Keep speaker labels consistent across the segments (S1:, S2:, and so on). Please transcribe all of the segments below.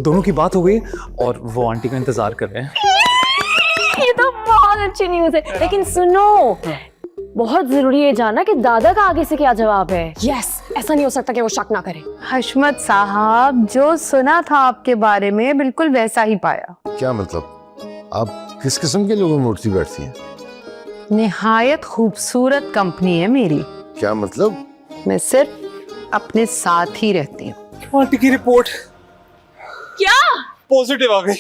S1: दोनों की बात हो गई और वो आंटी का इंतजार कर रहे हैं।
S2: ये तो बहुत अच्छी न्यूज़ है। लेकिन सुनो, बहुत जरूरी है जानना कि दादा का आगे से क्या जवाब है।
S3: यस, ऐसा नहीं हो सकता कि वो शक ना करे।
S4: हशमत साहब, जो सुना था आपके बारे में बिल्कुल वैसा ही पाया।
S5: क्या मतलब? आप किस किस्म के लोगों में उठती बैठती हैं?
S4: निहायत खूबसूरत कंपनी है मेरी।
S5: क्या मतलब?
S4: मैं सिर्फ अपने साथ ही रहती हूँ।
S1: आंटी की रिपोर्ट
S2: क्या
S1: पॉजिटिव आ गई।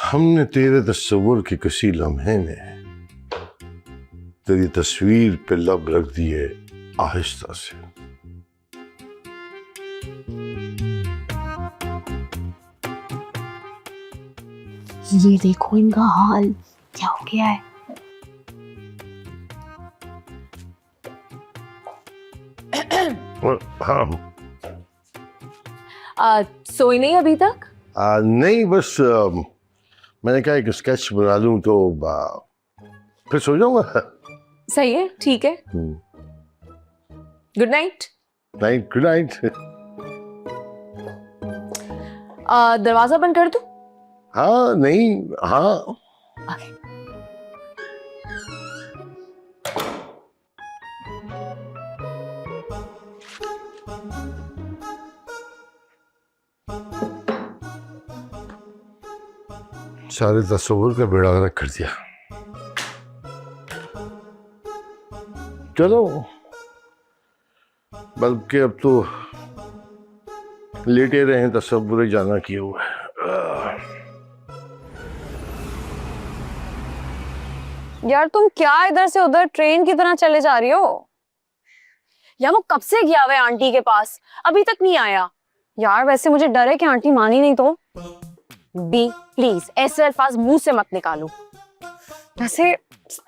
S5: हमने तेरे तस्वुर के किसी लम्हे में तेरी तस्वीर पे लब रख दिए आहिस्ता से।
S3: ये देखो इनका हाल क्या हो गया है।
S5: हाँ,
S2: सोई नहीं अभी तक?
S5: नहीं, बस मैंने कहा एक स्केच बना लूं तो फिर सो जाऊंगा।
S2: सही है, ठीक है। Good night.
S5: Good night.
S2: दरवाजा बंद कर दूं?
S5: हाँ, नहीं, हाँ। सारे तस्वुर का बेड़ा गर्क कर दिया। चलो, बल्कि अब तो लेटे रहे, तस्वुर जाना किए हुआ है।
S2: यार तुम क्या इधर से उधर ट्रेन की तरह चले जा रही हो? यार वो कब से गया हुआ है आंटी के पास, अभी तक नहीं आया। यार वैसे मुझे डर है कि आंटी मानी नहीं तो। बी प्लीज ऐसे अल्फाज मुंह से मत निकालो। वैसे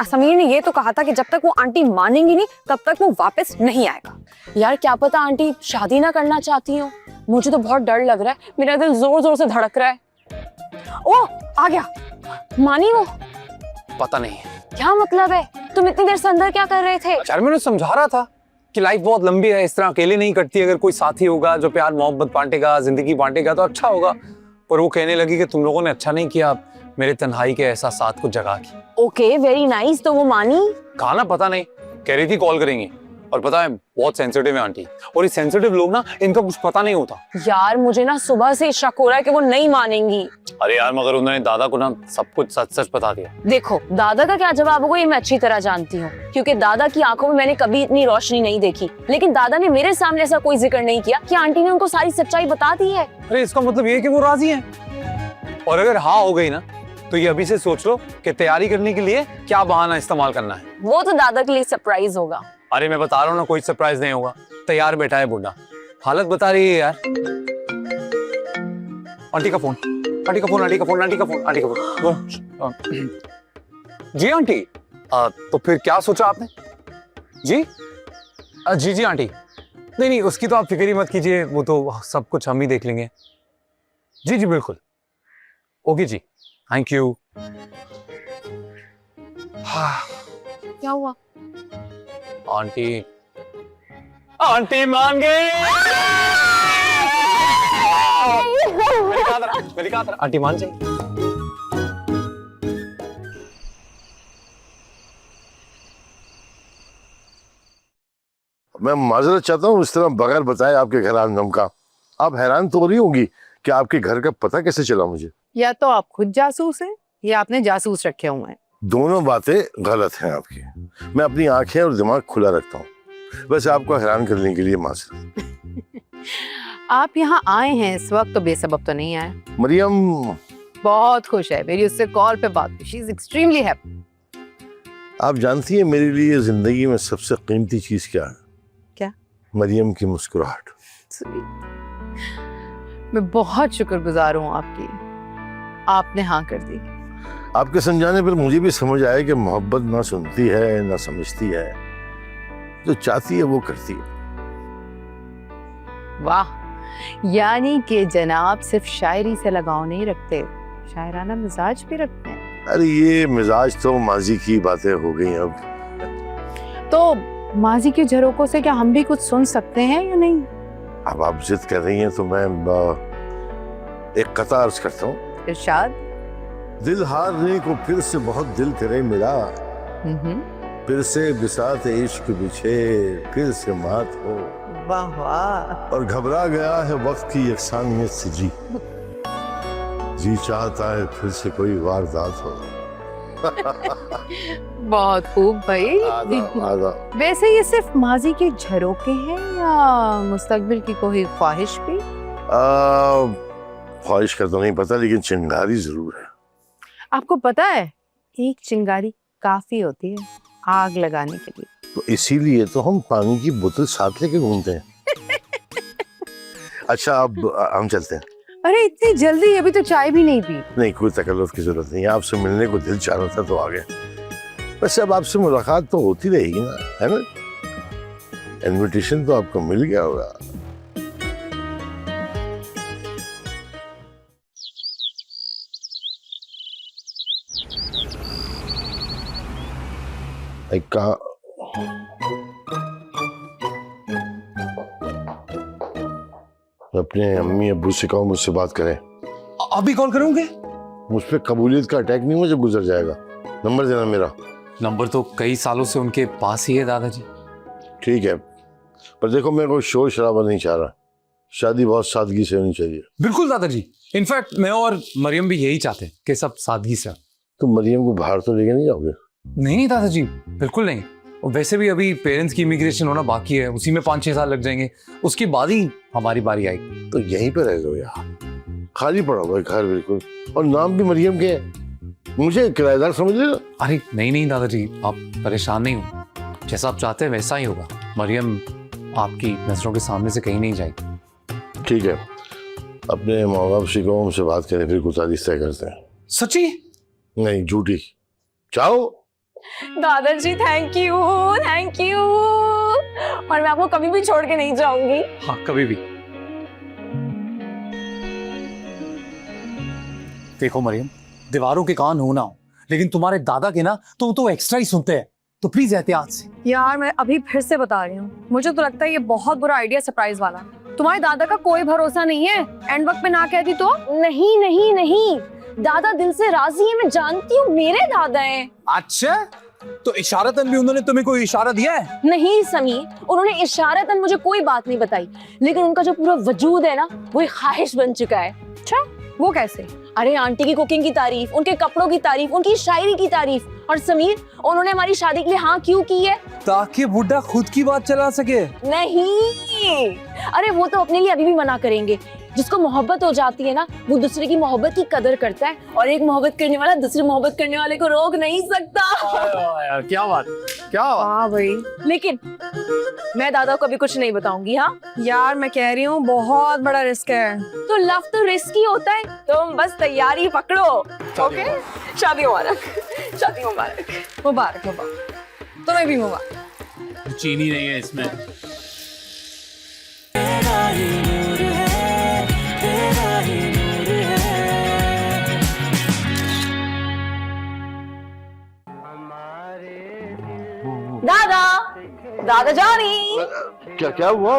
S2: समीर ने ये तो कहा था कि जब तक वो आंटी मानेंगी नहीं तब तक वो वापस नहीं आएगा। यार क्या पता आंटी शादी ना करना चाहती हो। मुझे तो बहुत डर लग रहा है, मेरा दिल जोर जोर से धड़क रहा है। ओ आ गया, मानी वो?
S1: पता नहीं।
S2: क्या मतलब है? तुम इतनी देर से अंदर क्या कर रहे थे?
S1: यार मैंने समझा रहा था कि लाइफ बहुत लंबी है, इस तरह अकेले नहीं कटती। अगर कोई साथी होगा जो प्यार मोहब्बत बांटेगा, जिंदगी बांटेगा तो अच्छा होगा। पर वो कहने लगी कि तुम लोगों ने अच्छा नहीं किया मेरे तन्हाई के एहसासात को जगा के।
S2: Okay very nice. तो वो मानी?
S1: कहा ना, पता नहीं, कह रही थी कॉल करेंगी। और पता है बहुत सेंसिटिव है आंटी, और ये सेंसिटिव लोग ना इनका कुछ पता नहीं होता।
S2: यार मुझे ना सुबह से शक हो रहा है कि वो नहीं मानेंगी।
S1: अरे यार मगर उन्होंने दादा को ना सब कुछ सच सच बता दिया।
S2: देखो दादा का क्या जवाब होगा ये मैं अच्छी तरह जानती हूँ, क्योंकि दादा की आंखों में मैंने कभी इतनी रोशनी नहीं देखी। लेकिन दादा ने मेरे सामने ऐसा कोई जिक्र नहीं किया कि आंटी ने उनको सारी सच्चाई बता दी है।
S1: अरे इसका मतलब ये कि वो राजी हैं। और अगर हाँ हो गई ना तो ये अभी से सोच लो कि तैयारी करने के लिए क्या बहाना इस्तेमाल करना है।
S2: वो तो दादा के लिए सरप्राइज होगा।
S1: अरे मैं बता रहा हूँ ना, कोई सरप्राइज नहीं होगा। तैयार बैठा है बुढ़ा, हालत बता रही है यार। आंटी का फोन, आंटी का फोन, आंटी का फोन, आंटी का फोन, आंटी का फोन। जी आंटी, तो फिर क्या सोचा आपने? जी जी जी आंटी, नहीं नहीं उसकी तो आप फिक्र ही मत कीजिए, वो तो सब कुछ हम ही देख लेंगे। जी जी बिल्कुल, ओके जी, थैंक यू।
S2: क्या हुआ?
S1: आंटी, आंटी मान गई। मेरी कहा था आंटी मान जाएगी।
S5: मैं माजरत चाहता हूँ इस तरह बगैर बताए आपके घर आने का। आप हैरान तो हो रही होंगी कि आपके घर का पता कैसे चला मुझे।
S4: या तो आप खुद जासूस हैं या आपने जासूस रखे हुए हैं।
S5: दोनों बातें गलत हैं आपकी। मैं अपनी आंखें और दिमाग खुला रखता हूँ, बस आपको हैरान करने के लिए माजरत।
S4: आप यहाँ आए हैं इस वक्त तो बेसबब तो नहीं आए।
S5: मरियम
S4: बहुत खुश है, मेरी उससे कॉल पे बात हुई। She is extremely happy.
S5: आप जानती हैं मेरे लिए जिंदगी में सबसे कीमती चीज क्या है?
S4: क्या?
S5: मरियम की मुस्कुराहट।
S4: मैं बहुत शुक्रगुजार हूँ आपकी, आपने हाँ कर दी।
S5: आपके समझाने पर मुझे भी समझ आया कि मोहब्बत ना सुनती है ना समझती है, जो चाहती है वो करती है।
S4: वाह, यानी कि जनाब सिर्फ शायरी से लगाव नहीं रखते, शायराना मिजाज भी रखते हैं।
S5: अरे ये मिजाज तो माजी की बातें हो गई अब।
S4: तो माजी के झरोकों से क्या हम भी कुछ सुन सकते हैं या नहीं?
S5: अब आप जिद कर रही हैं तो मैं एक कता अर्ज करता हूँ।
S4: इरशाद।
S5: दिल हारने को फिर से बहुत दिल करे मिला, फिर से बिसात इश्क बिछे फिर से मात हो।
S4: वाह वाह।
S5: और घबरा गया है वक्त की यकसानियत से जी चाहता है फिर से कोई वारदात हो।
S4: बहुत खूब भाई।
S5: आदा।
S4: वैसे ये सिर्फ माजी के झरोके हैं या मुस्तकबिल की कोई ख्वाहिश भी?
S5: ख्वाहिश का तो नहीं पता, लेकिन चिंगारी जरूर है।
S4: आपको पता है एक चिंगारी काफी होती है आग लगाने के लिए।
S5: तो इसीलिए तो हम पानी की बोतल साथ लेके घूमते हैं। अच्छा अब हम चलते हैं।
S4: अरे इतनी जल्दी? अभी तो चाय भी नहीं पी।
S5: नहीं, कोई तकल्लुफ की जरूरत नहीं है, आपसे मिलने को दिल चाह रहा था तो आ गए। वैसे अब आपसे मुलाकात तो होती रहेगी ना, है ना? इनविटेशन तो आपको मिल गया होगा। कहा अपने अम्मी अब्बू से कहो मुझसे बात करें।
S1: अभी कॉल करोगे?
S5: मुझ पे कबूलियत का अटैक नहीं हुआ जब गुजर जाएगा। नंबर देना मेरा।
S1: नंबर तो कई सालों से उनके पास ही है दादाजी।
S5: ठीक है, पर देखो मैं कोई शोर शराबा नहीं चाह रहा, शादी बहुत सादगी से होनी चाहिए।
S1: बिल्कुल दादाजी, इनफैक्ट मैं और मरियम भी यही चाहते हैं कि सब सादगी से।
S5: तुम मरियम को बाहर तो लेके नहीं जाओगे?
S1: नहीं दादाजी, बिल्कुल नहीं। और वैसे भी अभी पेरेंट्स की इमिग्रेशन होना बाकी है, उसी में 5-6 साल लग जाएंगे, उसके बाद ही हमारी बारी आएगी।
S5: तो यहीं पे रह जाओ यार, खाली पड़ा हुआ है घर बिल्कुल, और नाम भी मरियम के है। मुझे किराएदार समझ लेना।
S1: अरे नहीं दादाजी, आप परेशान नहीं हो, जैसा आप चाहते हैं वैसा ही होगा। मरियम आपकी नजरों के सामने से कहीं नहीं जाएगी।
S5: ठीक है, अपने माँ बाप से कहो उनसे बात करें, फिर कुछ तारीख तय करते हैं।
S1: सच्ची?
S5: नहीं, झूठी। चाहो
S2: दादाजी थैंक यू, थैंक यू। और मैं आपको कभी भी छोड़ के नहीं जाऊंगी।
S1: हाँ, कभी भी। देखो मरियम, दीवारों के कान हो ना हो, लेकिन तुम्हारे दादा के ना तो एक्स्ट्रा ही सुनते हैं, तो प्लीज एहतियात से।
S2: यार मैं अभी फिर से बता रही हूँ, मुझे तो लगता है ये बहुत बुरा आइडिया सरप्राइज वाला। तुम्हारे दादा का कोई भरोसा नहीं है, एंड वक्त पे ना कहती तो। नहीं नहीं नहीं, दादा दिल से राजी है, मैं जानती हूँ, मेरे दादा हैं।
S1: अच्छा, तो इशारतन भी उन्होंने तुम्हें कोई इशारा दिया है?
S2: नहीं समीर, उन्होंने इशारतन मुझे कोई बात नहीं बताई, लेकिन उनका जो पूरा वजूद है ना, वो एक ख्वाहिश बन चुका है। अच्छा, वो कैसे? अरे आंटी की कुकिंग की तारीफ, उनके कपड़ों की तारीफ, उनकी शायरी की तारीफ। और समीर, उन्होंने हमारी शादी के लिए हाँ क्यों की है?
S1: ताकि बुड्ढा खुद की बात चला सके।
S2: नहीं, अरे वो तो अपने लिए अभी भी मना करेंगे। जिसको मोहब्बत हो जाती है ना, वो दूसरे की मोहब्बत की कदर करता है, और एक मोहब्बत करने वाला दूसरी मोहब्बत करने वाले को रोक नहीं सकता।
S1: यार क्या बात, क्या बात।
S2: हाँ भाई, लेकिन मैं दादा को अभी कुछ नहीं बताऊंगी। हाँ यार, मैं कह रही हूँ बहुत बड़ा रिस्क है। तो लव तो रिस्क ही होता है, तुम बस तैयारी पकड़ो। ओके, शादी मुबारक, शादी मुबारक, मुबारक मुबारक, तुम्हें भी मुबारक।
S1: चीनी नहीं है इसमें।
S2: दादा, दादा जानी।
S5: क्या क्या हुआ?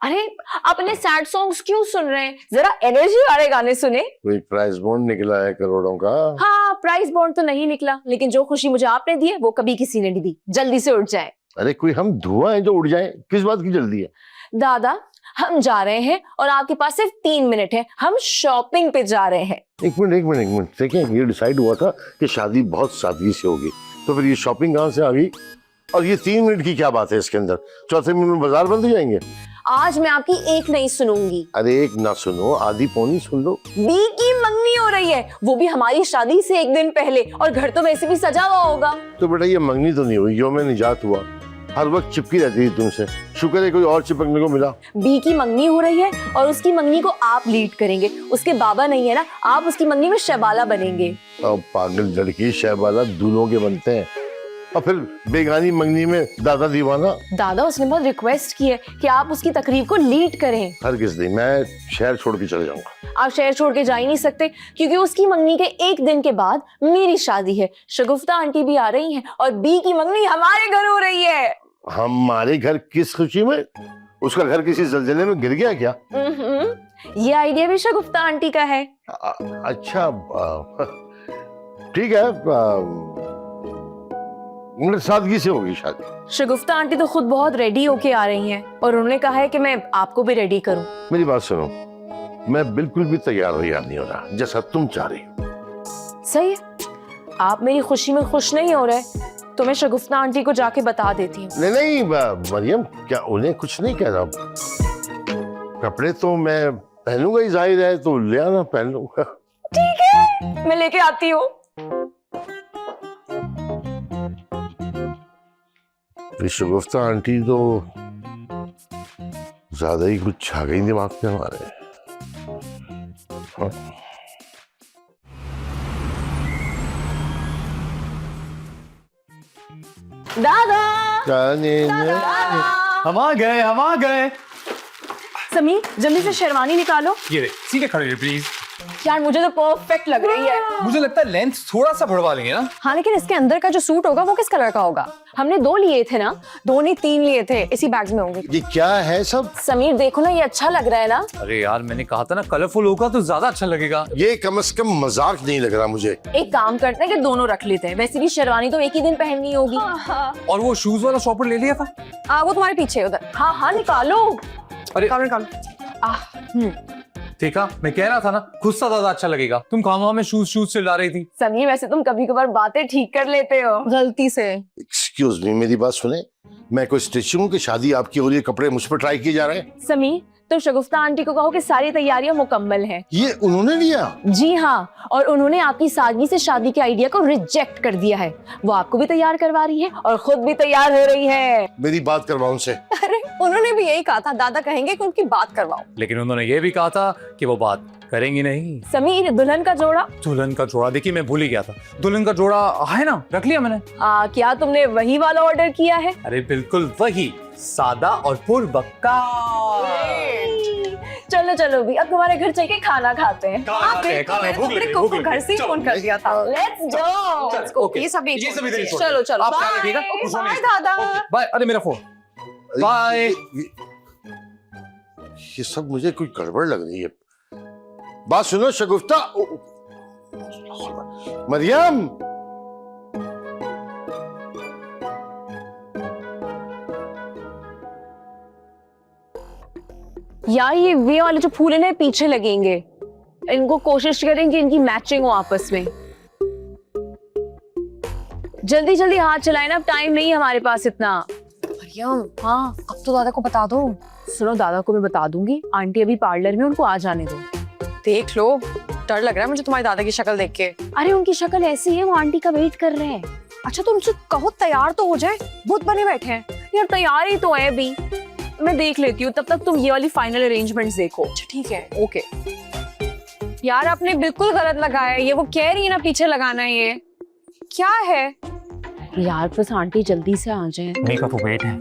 S2: अरे अपने सैड सॉन्ग्स क्यों सुन रहे हैं? जरा एनर्जी वाले गाने सुने।
S5: कोई प्राइस बॉन्ड निकला है करोड़ों का?
S2: हाँ, प्राइस बॉन्ड तो नहीं निकला, लेकिन जो खुशी मुझे आपने दी है वो कभी किसी ने नहीं दी। जल्दी से उठ जाए।
S5: अरे कोई हम धुआं है जो उड़ जाए? किस बात की जल्दी है?
S2: दादा, हम जा रहे हैं और आपके पास सिर्फ 3 मिनट है। हम शॉपिंग पे जा रहे हैं।
S5: एक मिनट देखिए, ये डिसाइड हुआ था कि शादी बहुत सादगी से होगी, तो फिर ये शॉपिंग कहाँ से आ गई? और ये 3 मिनट की क्या बात है इसके अंदर? चौथे मिनट में बाजार बंद हो जाएंगे।
S2: आज मैं आपकी एक नहीं सुनूंगी।
S5: अरे एक ना सुनो, आधी पौनी सुन लो।
S2: बी की मंगनी हो रही है, वो भी हमारी शादी से 1 दिन पहले, और घर तो वैसे भी सजा हुआ होगा।
S5: तो बेटा ये मंगनी तो नहीं हुई, यो में निजात हुआ। हर वक्त चिपकी रहती थी तुमसे, शुक्र है कोई और चिपकने को मिला।
S2: बी की मंगनी हो रही है और उसकी मंगनी को आप लीड करेंगे। उसके बाबा नहीं है ना, आप उसकी मंगनी में शहबाला बनेंगे।
S5: और पागल लड़की, शहबाला दूल्हों के बनते हैं, और फिर बेगानी मंगनी में दादा दीवाना।
S2: दादा उसने बहुत रिक्वेस्ट की है कि आप उसकी तकरीब को लीड करें।
S5: हरगिज़ नहीं, मैं शहर छोड़ के चले जाऊंगा।
S2: आप शहर छोड़ के जा ही नहीं सकते, क्योंकि उसकी मंगनी के एक दिन के बाद मेरी शादी है। शगुफ्ता आंटी भी आ रही हैं और बी की मंगनी हमारे घर हो रही है।
S5: हमारे घर किस खुशी में? उसका घर किसी जलजले में गिर गया क्या?
S2: ये आइडिया भी शगुफ्ता आंटी का है।
S5: अच्छा, ठीक है, मतलब सादगी से होगी शादी।
S2: शगुफ्ता आंटी तो खुद बहुत रेडी होके आ रही हैं और उन्होंने कहा है कि मैं आपको भी रेडी करूं।
S5: मेरी बात सुनो, मैं बिल्कुल भी तैयार नहीं हो रहा, जैसा तुम चाह रही हो।
S2: सही है, आप मेरी खुशी में खुश नहीं हो रहे तो मैं शगुफ्ता आंटी को जाके बता देती हूँ।
S5: नहीं मरियम, क्या उन्हें कुछ नहीं कह रहा। कपड़े तो मैं पहनूंगा ही, जाहिर है, तो ले आना, पहन लूंगा।
S2: ठीक है, मैं लेके आती हूँ।
S5: शगुफ्ता आंटी तो ज्यादा ही कुछ छा गई दिमाग में हमारे। हाँ।
S2: दादा,
S1: हम आ गए।
S2: समीर जल्दी से शेरवानी निकालो।
S1: ये सीधे खड़े रहिए प्लीज।
S2: यार मुझे तो परफेक्ट लग रही है।
S1: मुझे लगता है लेंथ थोड़ा सा बढ़वा लेंगे ना।
S2: हाँ, लेकिन इसके अंदर का जो सूट होगा वो किस कलर का होगा? हमने 2 लिए थे ना, 2 नहीं 3 लिए थे, इसी बैग्स में होंगे।
S5: ये क्या है सब?
S2: समीर देखो ना, ये अच्छा लग रहा है ना?
S1: अरे यार, मैंने कहा था ना कलरफुल होगा तो ज्यादा अच्छा लगेगा।
S5: ये कम से कम मजाक नहीं लग रहा मुझे।
S2: एक काम करते हैं कि दोनों रख लेते हैं, वैसे भी शेरवानी तो एक ही दिन पहननी होगी।
S1: और वो शूज वाला शॉपर ले लिया था।
S2: वो तुम्हारे पीछे उधर। हाँ हाँ, निकालो।
S1: अरे
S2: निकालो।
S1: देखा, मैं कह रहा था ना, खुद सा ज्यादा अच्छा लगेगा। तुम कहाँ में शूज से ला रही थी।
S2: समीर वैसे तुम कभी कभार बातें ठीक कर लेते हो गलती से।
S5: एक्सक्यूज मी, मेरी बात सुने। मैं कोई स्टिचिंग की शादी आपकी हो रही है, कपड़े मुझ पर ट्राई किए जा रहे हैं?
S2: समीर, तो शगुफ्ता आंटी को कहो कि सारी तैयारियां मुकम्मल हैं।
S5: ये उन्होंने लिया?
S2: जी हाँ, और उन्होंने आपकी सादगी से शादी के आइडिया को रिजेक्ट कर दिया है। वो आपको भी तैयार करवा रही है और खुद भी तैयार हो रही है।
S5: मेरी बात करवाओ उनसे।
S2: अरे उन्होंने भी यही कहा था, दादा कहेंगे कि उनकी बात करवाओ।
S1: लेकिन उन्होंने ये भी कहा था कि वो बात करेंगी नहीं।
S2: समीर, दुल्हन का जोड़ा।
S1: दुल्हन का जोड़ा, देखिए मैं भूल ही गया था। दुल्हन का जोड़ा है ना, रख लिया मैंने।
S2: क्या तुमने वही वाला ऑर्डर किया है?
S1: अरे बिल्कुल वही, सादा और पुरबक्का।
S2: चलो चलो भी, अब तुम्हारे घर चल के खाना खाते हैं। घर से फोन कर दिया था। Let's go. ये सभी चलो चलो। बाय दादा।
S1: बाय। अरे मेरा फोन। बाय।
S5: ये सब मुझे कुछ गड़बड़ लग रही है। बात सुनो शगुफ्ता, मरियम।
S2: यार ये वे वाले जो फूल है ना, पीछे लगेंगे। इनको कोशिश करेंगे इनकी मैचिंग हो आपस में। जल्दी जल्दी हाथ चलाए ना, अब टाइम नहीं है हमारे पास इतना। मरियम, हाँ अब तो दादा को बता दो। सुनो, दादा को मैं बता दूंगी, आंटी अभी पार्लर में, उनको आ जाने दो। देख लो, डर लग रहा है मुझे तुम्हारी दादा की शक्ल देख के। अरे उनकी शक्ल ऐसी है, वो आंटी का वेट कर रहे हैं। अच्छा तो उनसे कहो तैयार तो हो जाए, भूत बने बैठे हैं। यार तैयार ही तो है अभी, मैं देख लेती हूँ, तब तक तुम ये वाली फाइनल अरेंजमेंट्स देखो। ठीक है, ओके। यार आपने बिल्कुल गलत लगाया है, ये वो कह रही है ना पीछे लगाना है, ये क्या है? यार बस आंटी जल्दी से आ जाए।
S1: मेकअप वेट है।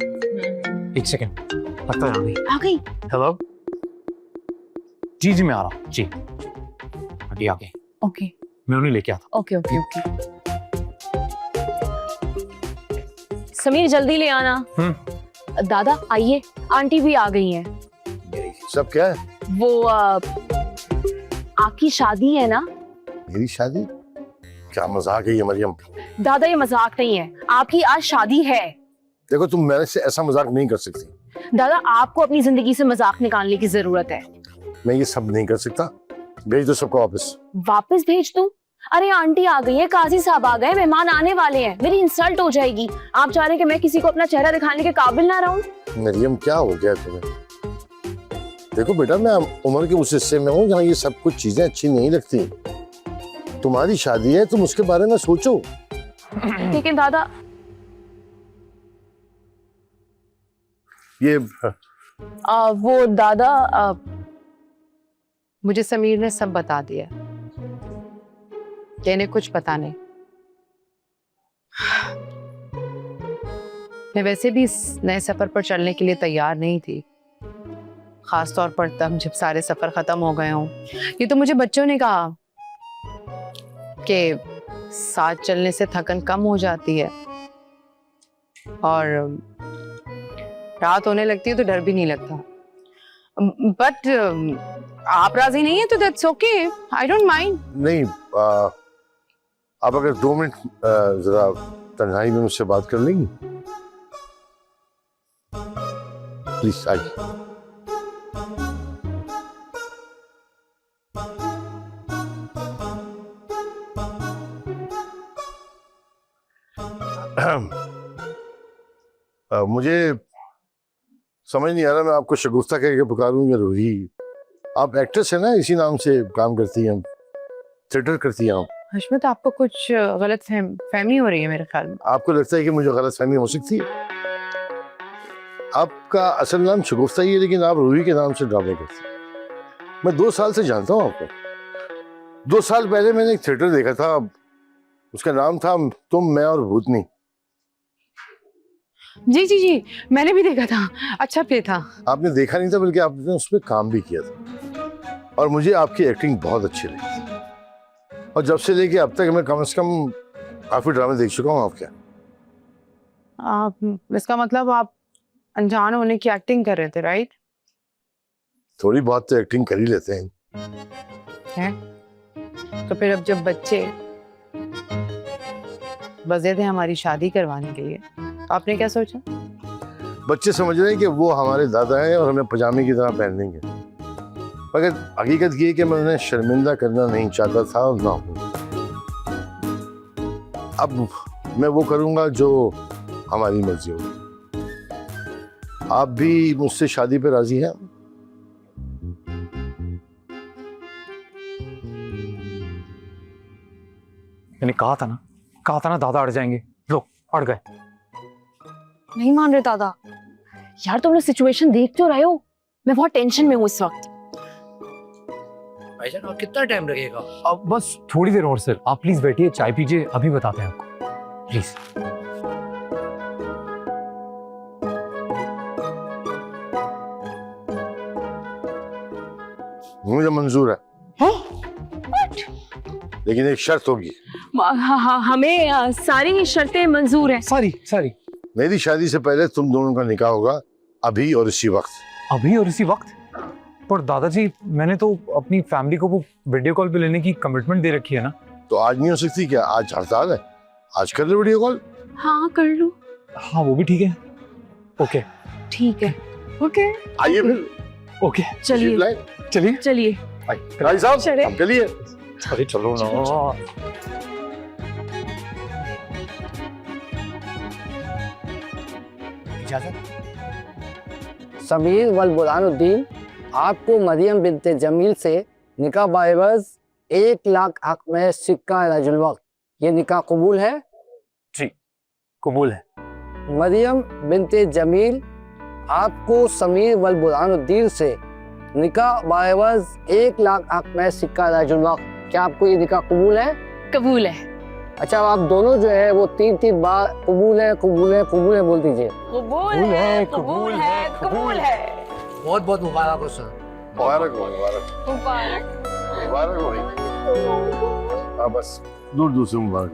S1: एक सेकंड, लगता है
S2: आ गई।
S1: हेलो जी, मैं आ रहा हूँ जी। आगे आगे।
S2: ओके,
S1: मैं उन्हें लेके आता।
S2: Okay okay okay. समीर जल्दी ले आना। दादा आइए, आंटी भी आ गई हैं।
S5: सब क्या है?
S2: वो आपकी शादी है ना?
S5: मेरी शादी? क्या मजाक है ये मरियम?
S2: दादा ये मजाक नहीं है, आपकी आज शादी है।
S5: देखो तुम मेरे से ऐसा मजाक नहीं कर सकती।
S2: दादा आपको अपनी जिंदगी से मजाक निकालने की जरूरत है।
S5: मैं ये सब नहीं कर सकता। भेज दो सबको वापस।
S2: वापस भेज दूं? अरे आंटी आ गई है, काजी साहब आ गए, मेहमान आने वाले हैं, मेरी इंसल्ट हो जाएगी। आप चाह रहे कि मैं किसी को अपना चेहरा दिखाने के काबिल ना रहूं?
S5: मरियम क्या हो गया तुम्हें? देखो बेटा, मैं उम्र के उस हिस्से में हूँ जहाँ ये सब कुछ चीजें अच्छी नहीं लगती। तुम्हारी शादी है, तुम उसके बारे में सोचो।
S2: लेकिन दादा
S5: ये
S4: वो दादा मुझे समीर ने सब बता दिया कि इन्हें कुछ पता नहीं। मैं वैसे भी इस नए सफर पर चलने के लिए तैयार नहीं थी, खास तौर पर तब जब सारे सफर खत्म हो गए हों। ये तो मुझे बच्चों ने कहा कि साथ चलने से थकन कम हो जाती है और रात होने लगती है तो डर भी नहीं लगता। बट आप राजी नहीं है तो that's okay, I don't mind.
S5: नहीं, आप अगर 2 मिनट जरा तन्हाई में मुझसे बात कर लेंगी प्लीज? आइए। मुझे समझ नहीं आ रहा मैं आपको शगुफ्ता कह के पुकारूं या रूही। आप एक्ट्रेस है ना, इसी नाम से काम करती हैं, थिएटर करती हैं आप।
S4: हशमत, आपको कुछ गलत फहमी हो रही है मेरे ख्याल में।
S5: आपको लगता है कि मुझे गलत फहमी हो सकती है? आपका असल नाम शगुफ्ता ही है, लेकिन आप रूही के नाम से ड्रामे करती हैं। मैं 2 साल से जानता हूँ आपको। 2 साल पहले मैंने एक थिएटर देखा था, उसका नाम था तुम, मैं और भूतनी।
S4: जी जी जी, मैंने भी देखा था, अच्छा प्ले था।
S5: आपने देखा नहीं था, बल्कि आपने उस पर काम भी किया था और मुझे आपकी एक्टिंग बहुत अच्छी लगी। और जब से लेके अब तक मैं कम से कम काफी ड्रामे देख चुका हूँ आपके।
S4: इसका मतलब आप अनजान होने की एक्टिंग कर रहे थे, राइट?
S5: थोड़ी बहुत तो एक्टिंग कर ही लेते हैं।
S4: तो फिर अब जब बच्चे बजे थे हमारी शादी करवाने के लिए, तो आपने क्या सोचा?
S5: बच्चे समझ रहे हैं कि वो हमारे दादा हैं और हमें पजामे की तरह पहनेंगे, मगर हकीकत ये है कि मैं उन्हें शर्मिंदा करना नहीं चाहता था और ना हूं। अब मैं वो करूंगा जो हमारी मर्जी होगी। आप भी मुझसे शादी पे राजी हैं?
S1: मैंने कहा था ना दादा अड़ जाएंगे। लो, अड़ गए।
S2: नहीं मान रहे दादा। यार तुम लोग सिचुएशन देख तो रहे हो, मैं बहुत टेंशन में हूँ इस वक्त।
S6: भाईजान और कितना टाइम लगेगा?
S1: अब बस थोड़ी देर और सर, आप प्लीज बैठिए, चाय पीजिए, अभी बताते हैं आपको, प्लीज।
S5: मुझे मंजूर है, लेकिन एक शर्त होगी।
S2: हमें सारी शर्तें मंजूर हैं।
S1: सारी
S5: मेरी शादी से पहले तुम दोनों का निकाह होगा, अभी और इसी वक्त।
S1: अभी और इसी वक्त? पर दादाजी, मैंने तो अपनी फैमिली को वो वीडियो कॉल पे लेने की कमिटमेंट दे रखी है ना।
S5: तो आज नहीं हो सकती क्या? आज हड़ताल है, आज कर लो वीडियो कॉल।
S2: हाँ कर लो।
S1: हाँ वो भी ठीक है। ओके
S2: ठीक है, ओके
S5: आइए फिर।
S1: ओके
S2: चलिए
S1: चलिए
S5: भाई साहब,
S2: चले।
S5: हम चलिए।
S1: अरे चलो ना।
S6: इजाजत।
S7: समीर वल बुरहानुद्दीन, आपको मरियम बिनते जमील से निकाह बाइवज 1 लाख हक में सिक्का रजुल वक्त, ये निकाह कबूल है?
S1: जी कबूल है।
S7: मरियम बिनते जमील, आपको समीर वल बुरहानुद्दीन से निकाह बाइवज 1 लाख हक में सिक्का रजुल वक्त, क्या आपको ये निकाह कबूल है?
S2: कबूल है।
S7: अच्छा, आप दोनों जो है वो 3 बार कबूल है कबूल है कबूल है बोल दीजिए।
S2: कबूल है कबूल है कबूल है।
S6: बहुत बहुत मुबारक हो सर।
S5: मुबारक हो, मुबारक
S2: मुबारक।
S5: मुबारक हो। हाँ बस दूर दूर से मुबारक।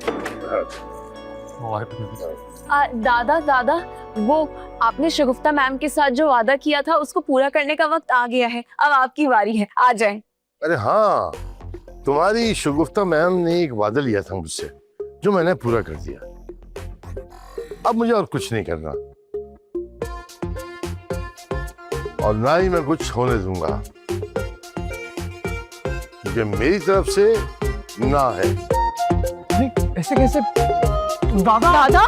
S2: दादा वो आपने शगुफ्ता मैम के साथ जो वादा किया था उसको पूरा करने का वक्त आ गया है, अब आपकी बारी है, आ जाएं।
S5: अरे हाँ, तुम्हारी शगुफ्ता मैम ने एक वादा लिया था मुझसे, जो मैंने पूरा कर दिया। अब मुझे और कुछ नहीं करना और ना ही मैं कुछ होने दूंगा, क्योंकि मेरी तरफ से ना है।
S1: नहीं ऐसे कैसे दादा?